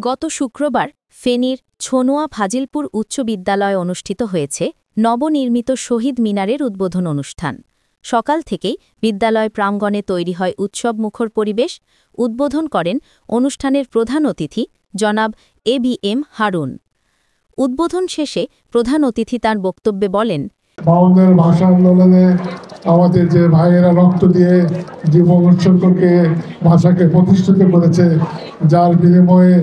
গত শুক্রবার ফেনীর ছনোয়া ফাজিলপুর উচ্চ বিদ্যালয়ে অনুষ্ঠিত হয়েছে নবনির্মিত শহীদ মিনারের উদ্বোধন অনুষ্ঠান। সকাল থেকেই বিদ্যালয় প্রাঙ্গণে তৈরি হয় উৎসবমুখর পরিবেশ। উদ্বোধন করেন অনুষ্ঠানের প্রধান অতিথি জনাব ABM হারুন। উদ্বোধন শেষে প্রধান অতিথি তার বক্তব্যে বলেন, বাউন্নের ভাষা আন্দোলনে আমাদের যে ভাইয়েরা রক্ত দিয়ে জীবন উৎসর্গ করে ভাষাকে প্রতিষ্ঠিত করেছে, যার বিনিময়ে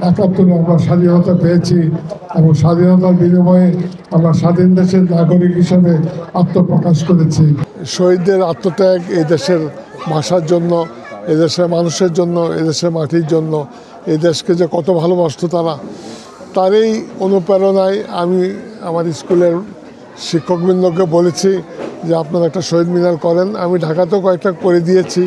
৭১ আমরা স্বাধীনতা পেয়েছি এবং স্বাধীনতার বিনিময়ে আমরা স্বাধীন দেশের নাগরিক হিসেবে আত্মপ্রকাশ করেছি। শহীদদের আত্মত্যাগ এই দেশের ভাষার জন্য, এদেশের মানুষের জন্য, এদেশের মাটির জন্য, এই দেশকে যে কত ভালোবাসত তারা, তারই অনুপ্রেরণায় আমি আমার স্কুলের শিক্ষকবৃন্দকে বলেছি যে আপনারা একটা শহীদ মিনার করেন। আমি ঢাকাতেও কয়েকটা করে দিয়েছি,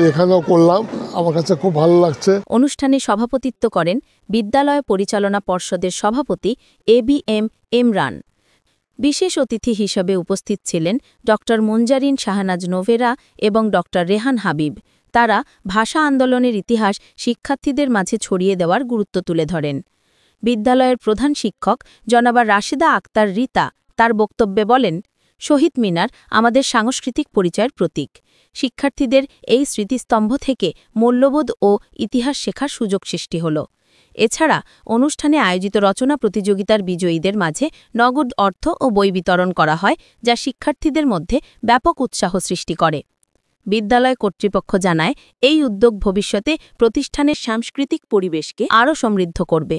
এখানেও করলাম, আমার কাছে খুব ভালো লাগছে। অনুষ্ঠানে সভাপতিত্ব করেন বিদ্যালয় পরিচালনা পর্ষদের সভাপতি ABM এমরান। বিশেষ অতিথি হিসেবে উপস্থিত ছিলেন ড মঞ্জারিন শাহনাজ নোভেরা এবং ড রেহান হাবিব। তারা ভাষা আন্দোলনের ইতিহাস শিক্ষার্থীদের মাঝে ছড়িয়ে দেওয়ার গুরুত্ব তুলে ধরেন। বিদ্যালয়ের প্রধান শিক্ষক জনাবা রাশেদা আক্তার রিতা তার বক্তব্যে বলেন, শহীদ মিনার আমাদের সাংস্কৃতিক পরিচয়ের প্রতীক। শিক্ষার্থীদের এই স্মৃতিস্তম্ভ থেকে মূল্যবোধ ও ইতিহাস শেখার সুযোগ সৃষ্টি হল। এছাড়া অনুষ্ঠানে আয়োজিত রচনা প্রতিযোগিতার বিজয়ীদের মাঝে নগদ অর্থ ও বই বিতরণ করা হয়, যা শিক্ষার্থীদের মধ্যে ব্যাপক উৎসাহ সৃষ্টি করে। বিদ্যালয় কর্তৃপক্ষ জানায়, এই উদ্যোগ ভবিষ্যতে প্রতিষ্ঠানের সাংস্কৃতিক পরিবেশকে আরও সমৃদ্ধ করবে।